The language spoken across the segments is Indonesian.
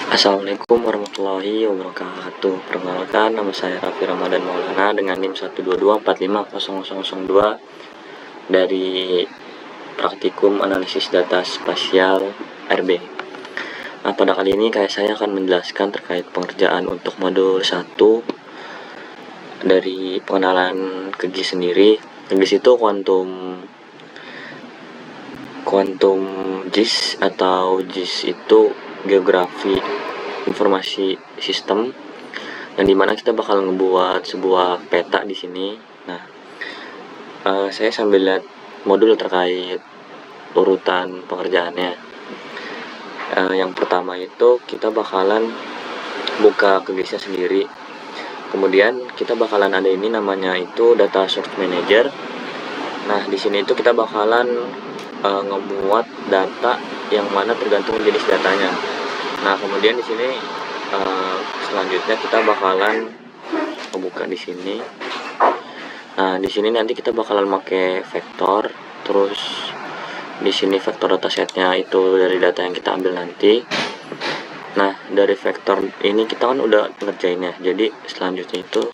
Assalamualaikum warahmatullahi wabarakatuh. Perkenalkan, nama saya Raffi Ramadan Maulana dengan NIM 122450002 dari Praktikum Analisis Data Spasial RB. Nah, pada kali ini saya akan menjelaskan terkait pengerjaan untuk modul 1 dari pengenalan ke GIS sendiri. GIS itu kuantum GIS atau GIS itu geografi informasi sistem, yang dimana kita bakal ngebuat sebuah peta di sini. Nah, saya sambil lihat modul terkait urutan pengerjaannya. Yang pertama itu kita bakalan buka ke GIS-nya sendiri. Kemudian kita bakalan ada ini namanya itu data source manager. Nah, di sini itu kita bakalan ngemuat data yang mana tergantung jenis datanya. Nah, kemudian di sini selanjutnya kita bakalan buka di sini. Nah, di sini nanti kita bakalan pakai vektor, terus di sini vektor datasetnya itu dari data yang kita ambil nanti. Nah, dari vektor ini kita kan udah ngerjainnya. Jadi selanjutnya itu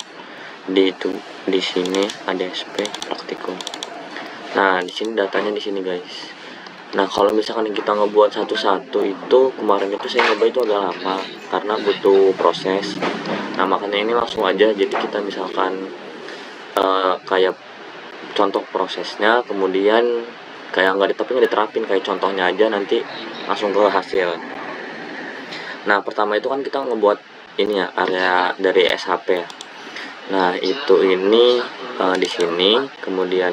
di sini ada SP praktikum. Nah, di sini datanya di sini, guys. Nah, kalau misalkan kita ngebuat satu-satu itu kemarin itu saya nyoba itu agak lama karena butuh proses. Nah, makanya ini langsung aja. Jadi kita misalkan kayak contoh prosesnya, kemudian kayak nggak diterapin, kayak contohnya aja, nanti langsung ke hasil. Nah, pertama itu kan kita ngebuat ini ya, area dari SHP. Nah, itu ini di sini, kemudian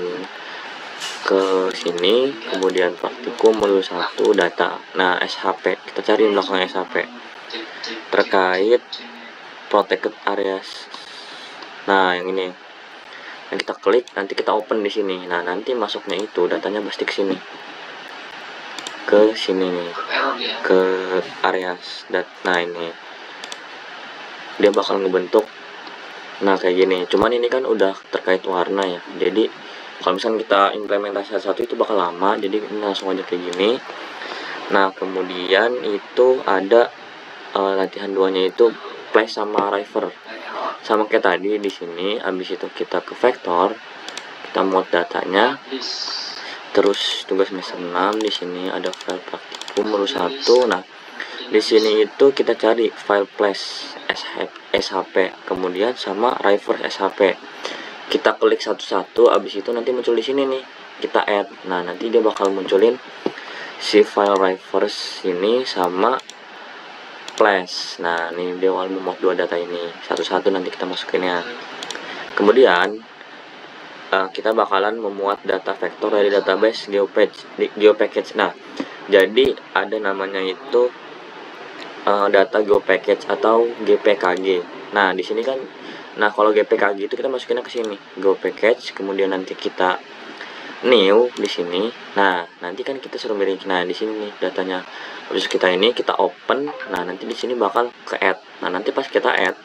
ke sini, kemudian praktikum modul 1 data. Nah, SHP kita cari belakang SHP terkait protected areas. Nah, yang ini yang kita klik, nanti kita open di sini. Nah, nanti masuknya itu datanya pasti ke sini, nih ke areas nah ini dia bakal ngebentuk nah kayak gini. Cuman ini kan udah terkait warna ya, jadi kalau misalnya kita implementasi satu itu bakal lama, jadi ini langsung aja kayak gini. Nah, kemudian itu ada latihan 2-nya itu place sama river, sama kayak tadi di sini. Habis itu kita ke vektor, kita muat datanya, terus tugas semester 6 di sini ada file praktikum modul 1. Nah, di sini itu kita cari file place SHP, kemudian sama reverse SHP. Kita klik satu-satu, abis itu nanti muncul di sini nih, kita add. Nah, nanti dia bakal munculin si file reverse ini sama place. Nah, ini dia bakal memuat dua data ini satu-satu, nanti kita masukinnya. Kemudian kita bakalan memuat data vektor dari database GeoPackage. Nah, jadi ada namanya itu data GeoPackage atau GPKG. Nah, di sini kan, nah kalau GPKG itu kita masukinnya ke sini, GeoPackage, kemudian nanti kita new di sini. Nah, nanti kan kita suruh milih. Nah, di sini nih datanya. Habis kita ini kita open. Nah, nanti di sini bakal ke add. Nah, nanti pas kita add,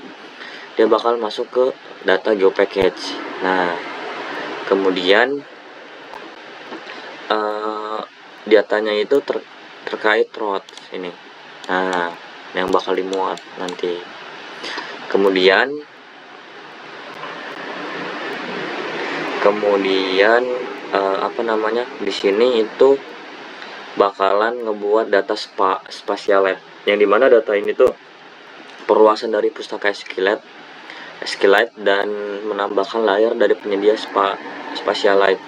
dia bakal masuk ke data GeoPackage. Nah, kemudian datanya itu terkait route ini. Nah, yang bakal dimuat nanti. Kemudian di sini itu bakalan ngebuat data spasial yang dimana data ini tuh perluasan dari pustaka SQLite dan menambahkan layer dari penyedia Spatialite.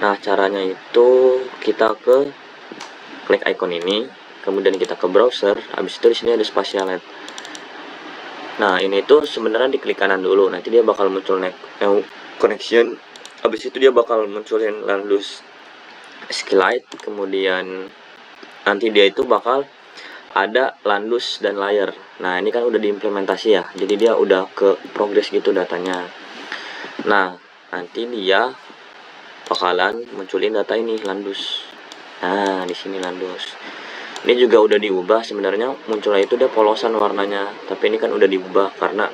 Nah, caranya itu kita klik icon ini, kemudian kita ke browser, habis itu di sini ada Spatialite. Nah, ini tuh sebenarnya di klik kanan dulu, nanti dia bakal muncul connection. Habis itu dia bakal munculin Landus SQLite, kemudian nanti dia itu bakal ada Landus dan layer. Nah, ini kan udah diimplementasi ya, jadi dia udah ke progress gitu datanya. Nah, nanti dia bakalan munculin data ini Landus. Nah, di sini Landus. Ini juga udah diubah sebenarnya, munculnya itu udah polosan warnanya, tapi ini kan udah diubah karena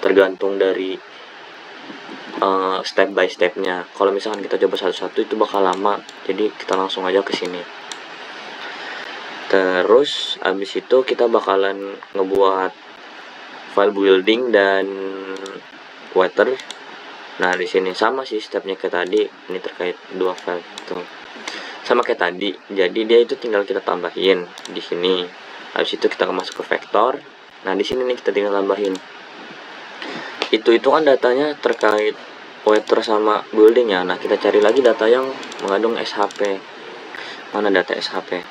tergantung dari step by stepnya. Kalau misalkan kita coba satu-satu itu bakal lama, jadi kita langsung aja ke sini. Terus abis itu kita bakalan ngebuat file building dan water. Nah, di sini sama sih stepnya kayak tadi, ini terkait dua file itu. Sama kayak tadi. Jadi dia itu tinggal kita tambahin di sini. Habis itu kita masuk ke vektor. Nah, di sini nih kita tinggal tambahin. Itu kan datanya terkait water sama building ya. Nah, kita cari lagi data yang mengandung SHP. Mana data SHP?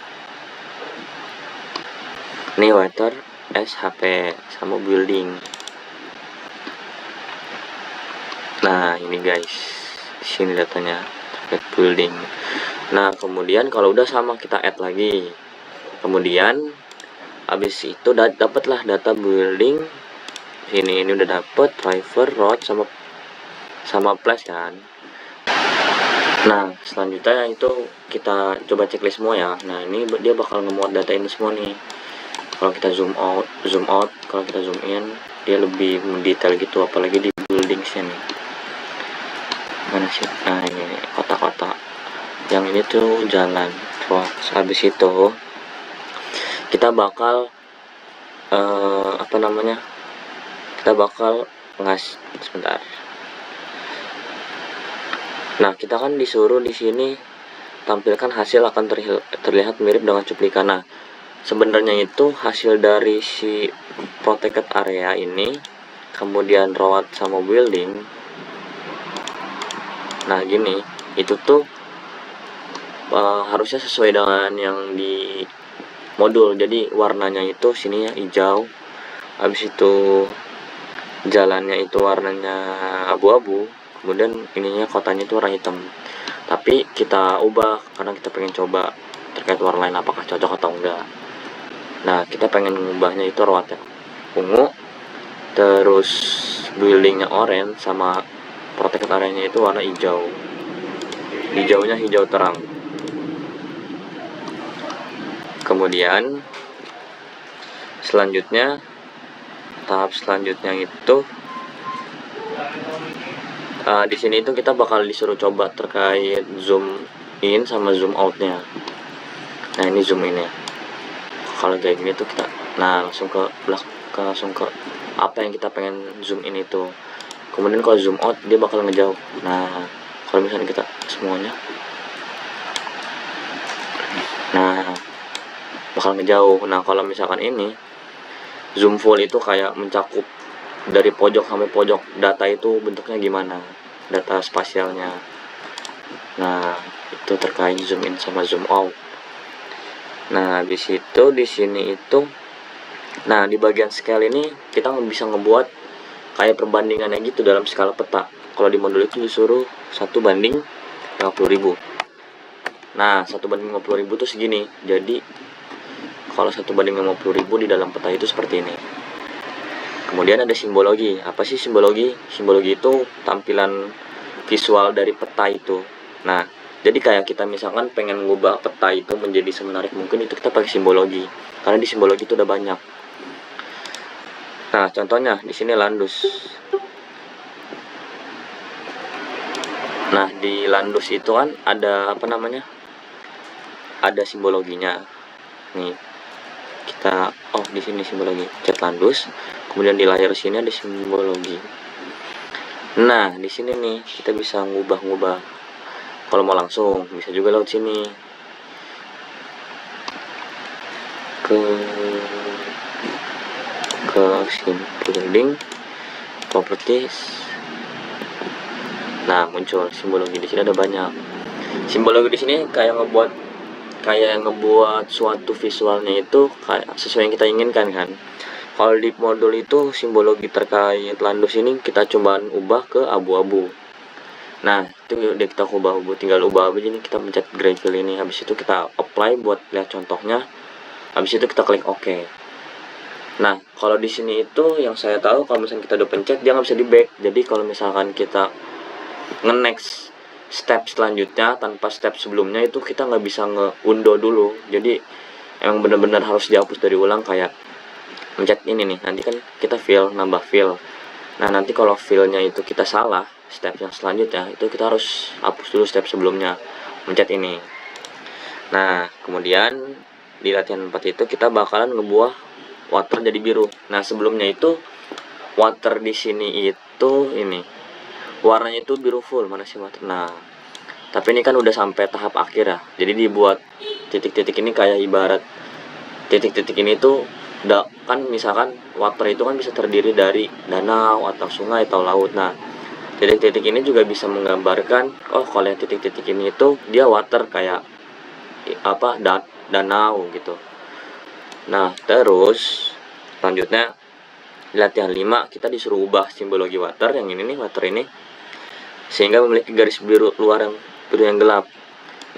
Ini water, SHP sama building. Nah, ini guys, di sini datanya terkait building. Nah, kemudian kalau udah sama kita add lagi. Kemudian habis itu dapatlah data building. Sini ini udah dapet driver, road sama place kan. Nah, selanjutnya itu kita coba checklist semua ya. Nah, ini dia bakal ngemuat data ini semua nih. Kalau kita zoom out, kalau kita zoom in, dia lebih mendetail gitu, apalagi di building sini. Mana sih? Nah, ini kotak-kotak. Yang ini tuh jalan. Terus habis itu kita bakal kita bakal sebentar. Nah, kita kan disuruh di sini tampilkan hasil akan terlihat mirip dengan cuplikan. Nah, sebenarnya itu hasil dari si protected area ini, kemudian road sama building. Nah, gini, itu tuh harusnya sesuai dengan yang di modul. Jadi warnanya itu sini ya hijau, habis itu jalannya itu warnanya abu-abu, kemudian ininya kotanya itu warna hitam. Tapi kita ubah karena kita pengen coba terkait warna lain apakah cocok atau enggak. Nah, kita pengen mengubahnya itu roadnya ungu, terus buildingnya orange, sama protected area-nya itu warna hijau. Hijaunya hijau terang. Kemudian selanjutnya, tahap selanjutnya itu di sini itu kita bakal disuruh coba terkait zoom in sama zoom outnya. Nah, ini zoom in ya. Kalau kayak gini tuh kita, nah langsung ke apa yang kita pengen zoom in itu. Kemudian kalau zoom out dia bakal ngejauh. Nah, kalau misalnya kita semuanya, nah bakal ngejauh. Nah, kalau misalkan ini zoom full itu kayak mencakup dari pojok sampai pojok, data itu bentuknya gimana, data spasialnya. Nah, itu terkait zoom in sama zoom out. Nah, habis itu di sini itu, nah di bagian scale ini kita bisa ngebuat kayak perbandingannya gitu dalam skala peta. Kalau di modul itu disuruh 1:50.000. Nah, 1:50.000 itu segini. Jadi kalau 1:50.000 di dalam peta itu seperti ini. Kemudian ada simbologi. Apa sih simbologi? Simbologi itu tampilan visual dari peta itu. Nah, jadi kayak kita misalkan pengen ngubah peta itu menjadi semenarik mungkin, itu kita pakai simbologi. Karena di simbologi itu udah banyak. Nah, contohnya di sini Landus. Nah, di Landus itu kan ada ada simbologinya. Nih. Kita di sini simbologi cat Landus. Kemudian di layar sini ada simbologi. Nah, di sini nih kita bisa ngubah-ngubah. Kalau mau langsung bisa juga lewat sini. Ke building, properties. Nah, muncul simbologi di sini ada banyak. Simbologi di sini kayak ngebuat suatu visualnya itu kayak sesuai yang kita inginkan kan. Kalau di modul itu simbologi terkait Landus ini kita coba ubah ke abu-abu. Nah, itu udah kita ubah abu, tinggal ubah abu ini, kita pencet gravel ini, habis itu kita apply buat lihat contohnya. Habis itu kita klik OK. Nah, kalau di sini itu yang saya tahu kalau misalnya kita udah pencet dia nggak bisa di back. Jadi kalau misalkan kita nge-next step selanjutnya tanpa step sebelumnya itu kita nggak bisa nge-undo dulu. Jadi emang bener-bener harus dihapus dari ulang, kayak mencet ini nih, nanti kan kita nambah fill. Nah, nanti kalau fillnya itu kita salah, step yang selanjutnya itu kita harus hapus dulu step sebelumnya, mencet ini. Nah, kemudian di latihan 4 itu kita bakalan ngebuah water jadi biru. Nah, sebelumnya itu water di sini itu ini warnanya itu biru full, mana sih water. Nah, tapi ini kan udah sampai tahap akhir ya. Jadi dibuat titik-titik ini kayak ibarat titik-titik ini tuh kan misalkan water itu kan bisa terdiri dari danau atau sungai atau laut. Nah, titik-titik ini juga bisa menggambarkan kalau yang titik-titik ini itu dia water kayak apa danau gitu. Nah, terus selanjutnya latihan 5 kita disuruh ubah simbologi water yang ini nih, water ini sehingga memiliki garis biru luar yang biru yang gelap.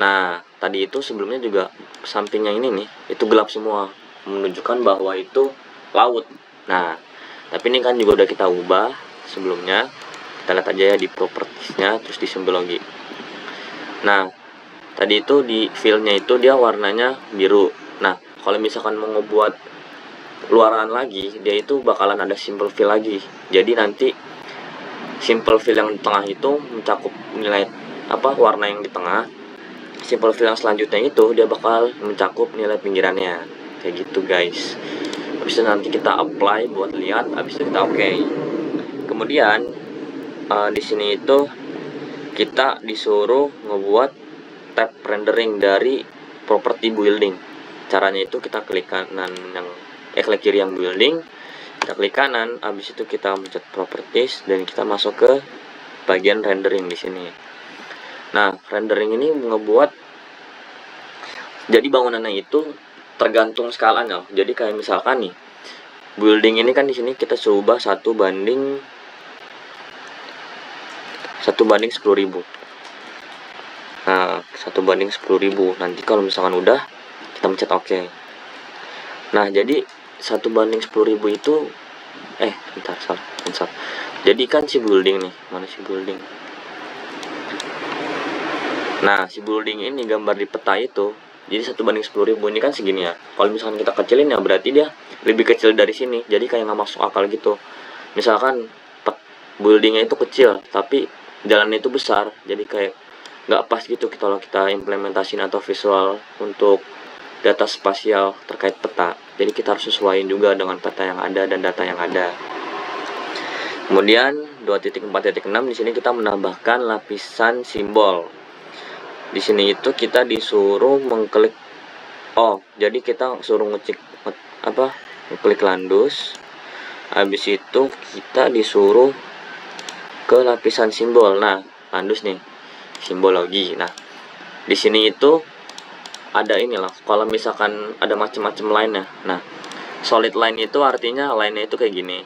Nah, tadi itu sebelumnya juga sampingnya ini nih itu gelap semua, menunjukkan bahwa itu laut. Nah, tapi ini kan juga udah kita ubah sebelumnya. Kita lihat aja ya di propertiesnya, terus di simbologi. Nah, tadi itu di fill-nya itu dia warnanya biru. Nah, kalau misalkan mau ngebuat luaran lagi, dia itu bakalan ada simple fill lagi. Jadi nanti simple fill yang di tengah itu mencakup nilai warna yang di tengah. Simple fill yang selanjutnya itu dia bakal mencakup nilai pinggirannya. Kayak gitu, guys. Habis itu nanti kita apply buat lihat, habis itu kita oke. Kemudian di sini itu kita disuruh ngebuat tab rendering dari property building. Caranya itu kita klik kanan klik kiri yang building, kita klik kanan, habis itu kita mencet properties dan kita masuk ke bagian rendering di sini. Nah, rendering ini ngebuat jadi bangunannya itu tergantung skalanya. Jadi kayak misalkan nih, building ini kan di sini kita coba 1:10.000. Nah, 1:10.000. Nanti kalau misalkan udah, kita mencet oke. Nah, jadi 1:10.000 itu salah. Jadi kan si building nih, mana si building? Nah, si building ini gambar di peta itu, jadi 1:10.000 ini kan segini ya. Kalau misalkan kita kecilin ya berarti dia lebih kecil dari sini. Jadi kayak nggak masuk akal gitu. Misalkan buildingnya itu kecil, tapi jalannya itu besar. Jadi kayak nggak pas gitu kalau kita implementasiin atau visual untuk data spasial terkait peta. Jadi kita harus sesuaiin juga dengan peta yang ada dan data yang ada. Kemudian 2.4.6 di sini kita menambahkan lapisan simbol. Di sini itu kita disuruh mengklik jadi kita suruh ngeklik landus. Habis itu kita disuruh ke lapisan simbol. Nah, landus nih, simbologi. Nah, di sini itu ada inilah, kalau misalkan ada macam-macam line-nya. Nah, solid line itu artinya line-nya itu kayak gini.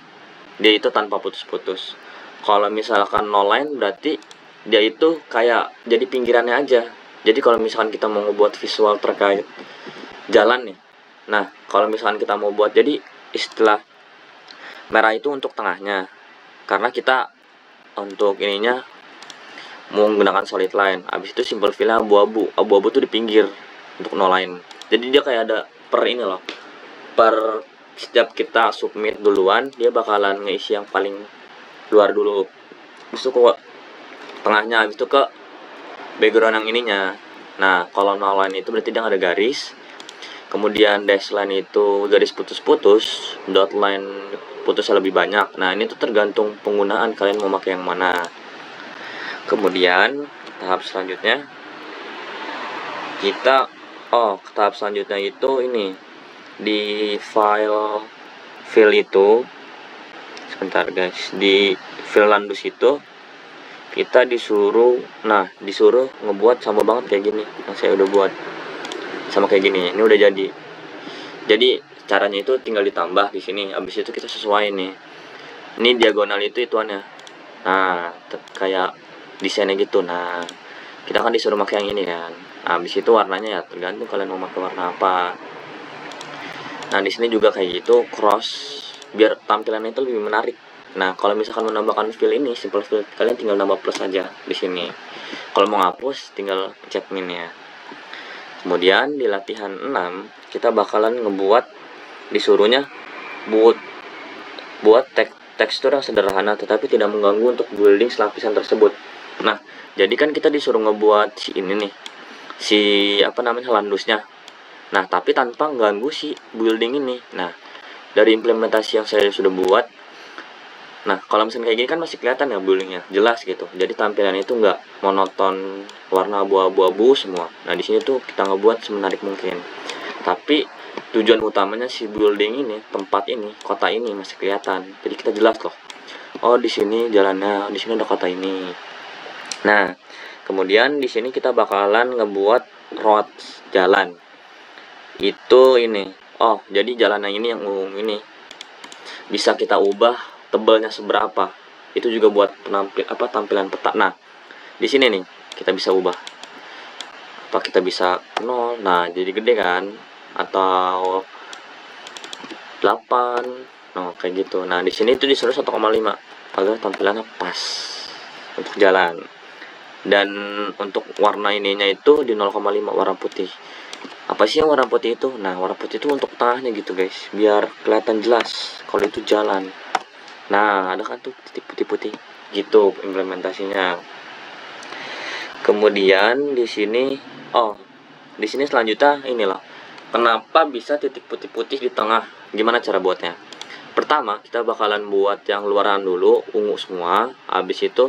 Dia itu tanpa putus-putus. Kalau misalkan no line berarti dia itu kayak jadi pinggirannya aja. Jadi kalau misalkan kita mau ngebuat visual terkait jalan nih, nah kalau misalkan kita mau buat, jadi istilah merah itu untuk tengahnya, karena kita untuk ininya mau menggunakan solid line. Habis itu simple fill abu-abu. Abu-abu tuh di pinggir untuk no line. Jadi dia kayak ada per setiap kita submit duluan, dia bakalan ngeisi yang paling luar dulu, habis itu ke tengahnya, habis itu ke background yang ininya. Nah, kalau no line itu berarti dia ada garis, kemudian dash line itu garis putus-putus, dot line putusnya lebih banyak. Nah, ini tuh tergantung penggunaan kalian mau pakai yang mana. Kemudian tahap selanjutnya kita tahap selanjutnya itu ini di file itu, sebentar guys, di file landus itu kita disuruh ngebuat sama banget kayak gini yang saya udah buat, sama kayak gini. Ini udah jadi caranya itu tinggal ditambah di sini. Habis itu kita sesuaiin nih, ini diagonal itu ituannya, nah kayak desainnya gitu. Nah, kita kan disuruh pakai yang ini kan. Nah, habis itu warnanya ya tergantung kalian mau pakai warna apa. Nah, di sini juga kayak gitu, cross biar tampilannya itu lebih menarik. Nah, kalau misalkan menambahkan fill ini, simple fill, kalian tinggal nambah plus aja di sini. Kalau mau ngapus, tinggal pencet min ya. Kemudian di latihan 6, kita bakalan ngebuat, disuruhnya buat tekstur yang sederhana tetapi tidak mengganggu untuk building lapisan tersebut. Nah, jadi kan kita disuruh ngebuat si ini nih, si landusnya. Nah, tapi tanpa ganggu si building ini. Nah, dari implementasi yang saya sudah buat, nah kalau misalnya kayak gini kan masih kelihatan ya buildingnya, jelas gitu. Jadi tampilan itu nggak monoton, warna abu-abu semua. Nah, di sini tuh kita ngebuat semenarik mungkin. Tapi tujuan utamanya si building ini, tempat ini, kota ini masih kelihatan. Jadi kita jelas loh. Oh, di sini jalannya, di sini ada kota ini. Nah, kemudian di sini kita bakalan ngebuat road jalan. Itu ini. Oh, jadi jalan yang ini yang umum ini bisa kita ubah tebelnya seberapa. Itu juga buat tampilan peta. Nah, di sini nih kita bisa ubah. Apa kita bisa 0. Nah, jadi gede kan? Atau 8. Nah, kayak gitu. Nah, di sini itu disuruh 1,5 agar tampilannya pas untuk jalan. Dan untuk warna ininya itu di 0,5 warna putih. Apa sih yang warna putih itu? Nah, warna putih itu untuk tengahnya gitu guys, biar kelihatan jelas kalau itu jalan. Nah, ada kan tuh titik putih-putih gitu implementasinya. Kemudian di sini, di sini selanjutnya inilah kenapa bisa titik putih-putih di tengah. Gimana cara buatnya? Pertama, kita bakalan buat yang luaran dulu, ungu semua. Habis itu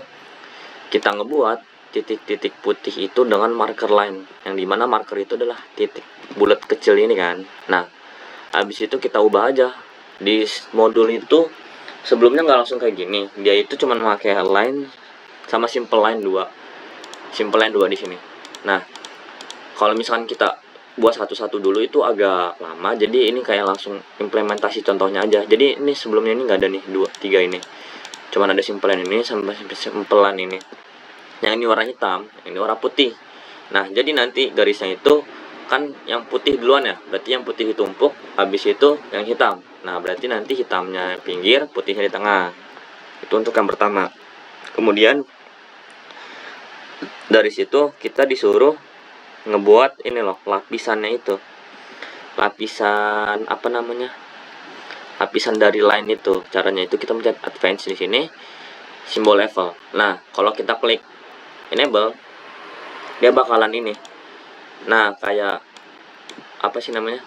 kita ngebuat titik-titik putih itu dengan marker line, yang dimana marker itu adalah titik bulat kecil ini kan. Nah, habis itu kita ubah aja di modul itu. Sebelumnya nggak langsung kayak gini, dia itu cuma pakai line sama simple line 2 di sini. Nah, kalau misalkan kita buat satu-satu dulu itu agak lama, jadi ini kayak langsung implementasi contohnya aja. Jadi ini sebelumnya ini nggak ada nih 2, 3 ini, cuman ada simple line ini sampai simple line ini. Yang ini warna hitam, ini warna putih. Nah, jadi nanti garisnya itu kan yang putih duluan ya, berarti yang putih ditumpuk, habis itu yang hitam. Nah, berarti nanti hitamnya pinggir, putihnya di tengah. Itu untuk yang pertama. Kemudian dari situ kita disuruh ngebuat ini loh, lapisannya itu. Lapisan apa namanya? Lapisan dari line itu. Caranya itu kita mencet advance di sini, simbol level. Nah, kalau kita klik enable, dia bakalan ini. Nah, kayak apa sih namanya?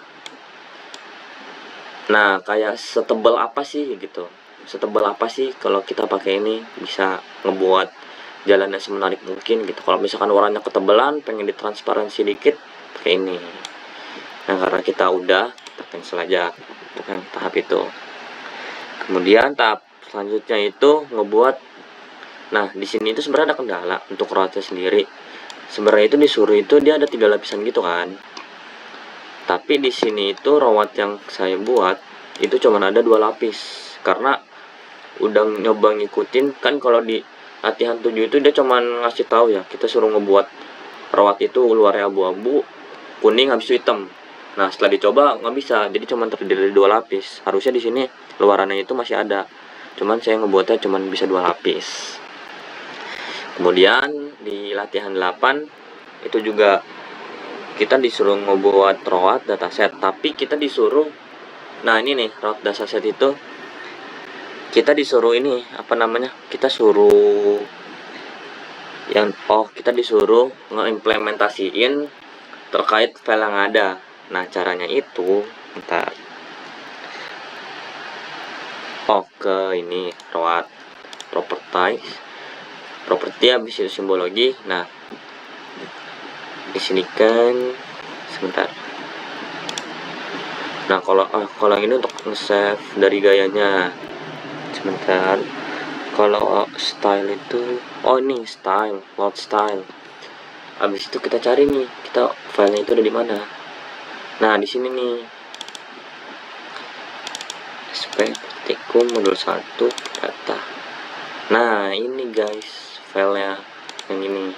Nah, kayak setebal apa sih gitu. Setebal apa sih kalau kita pakai ini bisa ngebuat jalannya semenarik mungkin gitu. Kalau misalkan warnanya ketebalan, pengen ditransparansi dikit, pakai ini. Nah, karena kita udah, kita cancel aja untuk yang tahap itu. Kemudian tahap selanjutnya itu ngebuat. Nah, di sini itu sebenarnya ada kendala untuk roadnya sendiri. Sebenarnya itu disuruh itu dia ada 3 lapisan gitu kan. Tapi di sini itu road yang saya buat itu cuma ada 2 lapis. Karena udah nyoba ngikutin kan, kalau di latihan 7 itu dia cuma ngasih tahu ya, kita suruh ngebuat road itu luarnya abu-abu, kuning habis itu hitam. Nah, setelah dicoba nggak bisa, jadi cuma terdiri dari 2 lapis. Harusnya di sini luarannya itu masih ada. Cuman saya ngebuatnya cuma bisa 2 lapis. Kemudian di latihan 8 itu juga kita disuruh ngebuat road dataset, tapi kita disuruh, nah ini nih road dataset itu kita disuruh ini apa namanya, kita suruh yang kita disuruh ngeimplementasiin terkait file yang ada. Nah, caranya itu ntar ke ini road properti habis itu simbologi. Nah, di sini kan sebentar. Nah, kalau ini untuk nge-save dari gayanya. Sebentar. Kalau style itu ini style, load style. Habis itu kita cari nih, kita filenya itu ada di mana. Nah, di sini nih. Spektikum modul 1 data. Nah, ini guys filenya yang ini,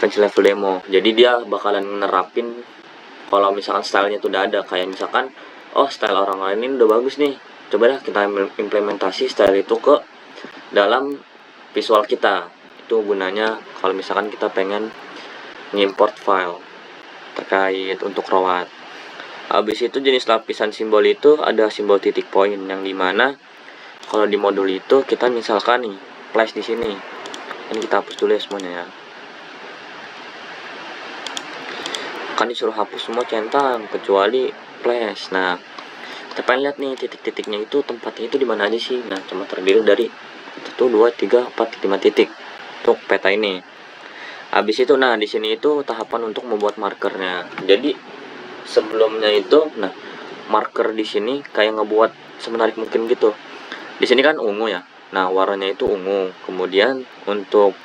fancy level demo. Jadi dia bakalan nerapin kalau misalkan stylenya itu udah ada, kayak misalkan style orang lain ini udah bagus nih, coba dah kita implementasi style itu ke dalam visual kita. Itu gunanya kalau misalkan kita pengen ngimport file terkait untuk road. Habis itu jenis lapisan simbol itu ada simbol titik poin, yang dimana kalau di modul itu kita misalkan nih flash di sini. Ini kita hapus dulu ya semuanya ya. kan disuruh hapus semua centang kecuali flash. Nah, kita pengen lihat nih titik-titiknya itu, tempatnya itu di mana aja sih. Nah, cuma terdiri dari 1, 2, 3, 4, 5 titik untuk peta ini. Habis itu, nah di sini itu tahapan untuk membuat markernya. Jadi sebelumnya itu, nah marker di sini kayak ngebuat semenarik mungkin gitu. Di sini kan ungu ya. Nah, warnanya itu ungu. Kemudian untuk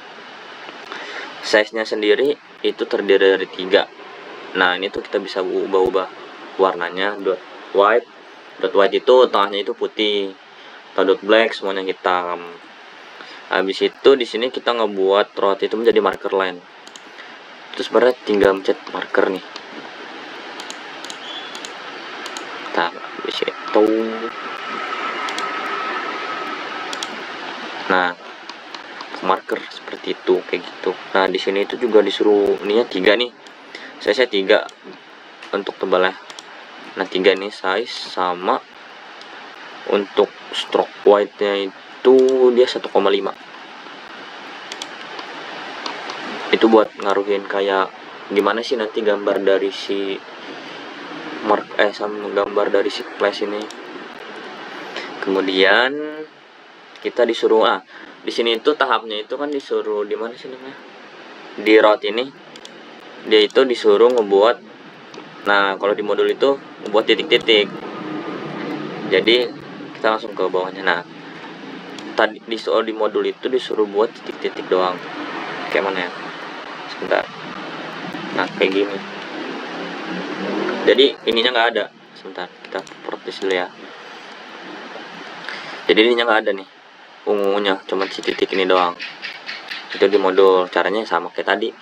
size-nya sendiri itu terdiri dari 3. Nah, ini tuh kita bisa ubah-ubah warnanya. Dot white itu tengahnya itu putih. Atau dot black semuanya hitam. Habis itu di sini kita ngebuat root itu menjadi marker line. Terus sebenarnya tinggal mencet marker nih. Nah, habis itu nah marker seperti itu, kayak gitu. Nah, di sini itu juga disuruh ininya 3 nih. Saya 3 untuk tebalnya. Nah, 3 nih size, sama untuk stroke white-nya itu dia 1,5. Itu buat ngaruhin kayak gimana sih nanti gambar dari si sama gambar dari si flash ini. Kemudian kita disuruh di sini itu tahapnya itu kan disuruh di mana sih namanya? Di route ini dia itu disuruh ngebuat, nah kalau di modul itu ngebuat titik-titik. Jadi kita langsung ke bawahnya. Nah, tadi di modul itu disuruh buat titik-titik doang. Kayak mana ya? Sebentar. Nah, kayak gini. Jadi ininya nggak ada. Sebentar, kita protes dulu ya. Jadi ininya nggak ada nih, ungunya, cuma si titik ini doang. Itu di modul. Caranya sama kayak tadi.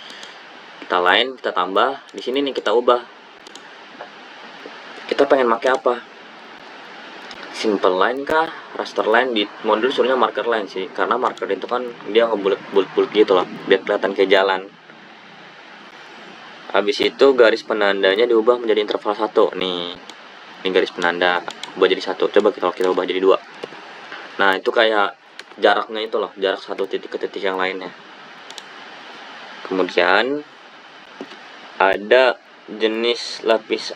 Kita line, kita tambah. Di sini nih kita ubah. Kita pengen pakai apa? Simple line kah? Raster line? Di modul suruhnya marker line sih, karena marker itu kan dia ngebulat-bulat gitu lah, biar kelihatan kayak jalan. Habis itu garis penandanya diubah menjadi interval 1 nih. Ini garis penanda ubah jadi 1. Coba kita ubah jadi 2. Nah, itu kayak jaraknya itu loh, jarak satu titik ke titik yang lainnya. Kemudian ada jenis lapis,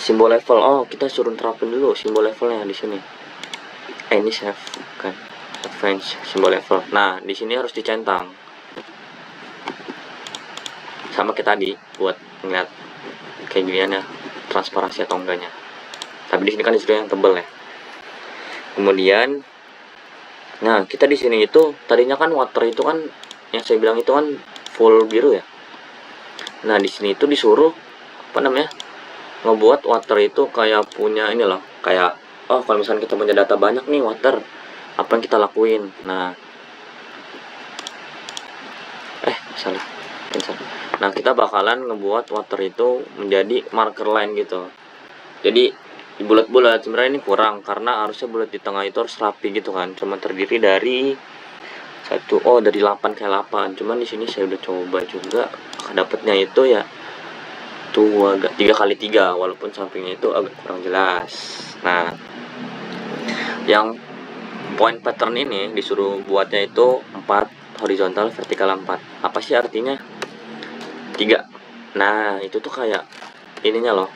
simbol level. Kita suruh terapin dulu simbol levelnya di sini. Ini save kan, advance simbol level. Nah, di sini harus dicentang sama kayak tadi buat ngeliat kayak ginian ya, transparansi atau enggaknya. Tapi di sini kan disuruh yang tebel ya. Kemudian, nah kita di sini itu tadinya kan water itu kan yang saya bilang itu kan full biru ya. Nah, di sini itu disuruh ngebuat water itu kayak punya ini loh, kayak kalau misalnya kita punya data banyak nih water, apa yang kita lakuin. Nah, salah cancel. Nah, kita bakalan ngebuat water itu menjadi marker line gitu. Jadi di bulat-bulat, sebenarnya ini kurang karena harusnya bulat di tengah itu harus rapi gitu kan. Cuma terdiri dari dari 8 kayak 8. Cuman di sini saya udah coba juga, dapatnya itu ya tuh agak 3x3, walaupun sampingnya itu agak kurang jelas. Nah, yang point pattern ini disuruh buatnya itu 4 horizontal, vertikal 4. Apa sih artinya 3? Nah, itu tuh kayak ininya loh,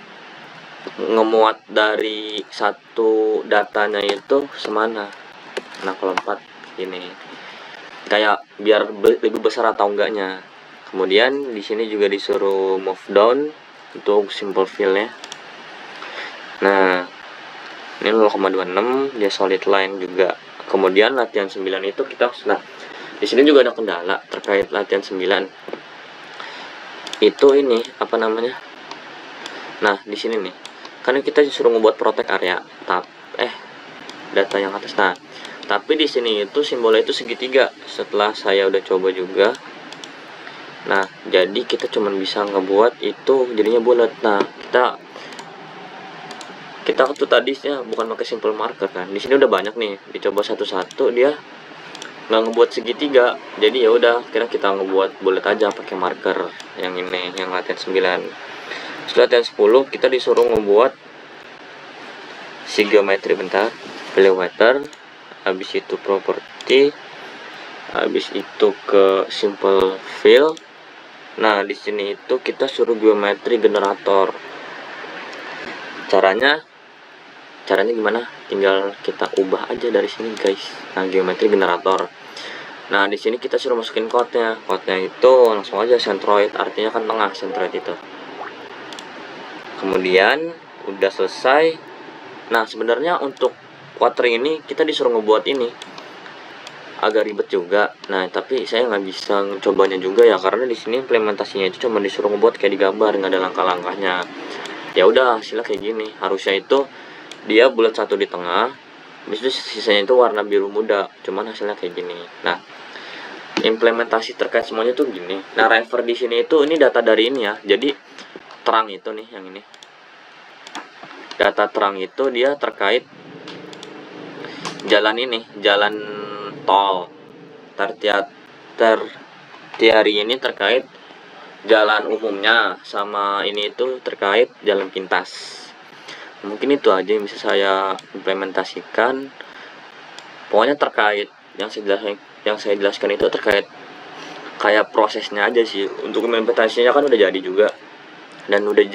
ngemuat dari satu datanya itu semana. Nah, kalau 4 ini kayak biar lebih besar atau enggaknya. Kemudian di sini juga disuruh move down untuk simple fill-nya. Nah, ini 0,26, dia solid line juga. Kemudian latihan 9 itu kita di sini juga ada kendala terkait latihan 9. Itu ini Nah, di sini nih. Karena kita disuruh ngebuat protect area, data yang atas. Nah, tapi di sini itu simbolnya itu segitiga. Setelah saya udah coba juga. Nah, jadi kita cuma bisa ngebuat itu jadinya bulat. Nah, kita tuh tadinya bukan pakai simple marker kan. Di sini udah banyak nih, dicoba satu-satu dia nggak ngebuat segitiga. Jadi ya udah, kita ngebuat bulat aja pakai marker yang ini, yang latihan 9. Setelah latihan 10 kita disuruh ngebuat si geometri, bentar, pilih water, habis itu property, habis itu ke simple fill, Nah, di sini itu kita suruh geometri generator. Caranya gimana? Tinggal kita ubah aja dari sini, guys. Nah, geometri generator. Nah, di sini kita suruh masukin code-nya. Code-nya itu langsung aja centroid, artinya kan tengah centroid itu. Kemudian udah selesai. Nah, sebenarnya untuk quadring ini kita disuruh ngebuat ini agak ribet juga. Nah, tapi saya nggak bisa mencobanya juga ya, karena di sini implementasinya itu cuma disuruh ngebuat kayak di gambar, nggak ada langkah-langkahnya. Ya udah, hasilnya kayak gini. Harusnya itu dia bulat satu di tengah, habis itu sisanya itu warna biru muda, cuman hasilnya kayak gini. Nah, implementasi terkait semuanya tuh gini. Nah, river di sini itu ini data dari ini ya. Jadi terang itu nih yang ini. Data terang itu dia terkait jalan ini, jalan tol. Tertiari ini terkait jalan umumnya, sama ini itu terkait jalan pintas. Mungkin itu aja yang bisa saya implementasikan. Pokoknya terkait yang saya jelaskan itu terkait kayak prosesnya aja sih. Untuk implementasinya kan udah jadi juga dan udah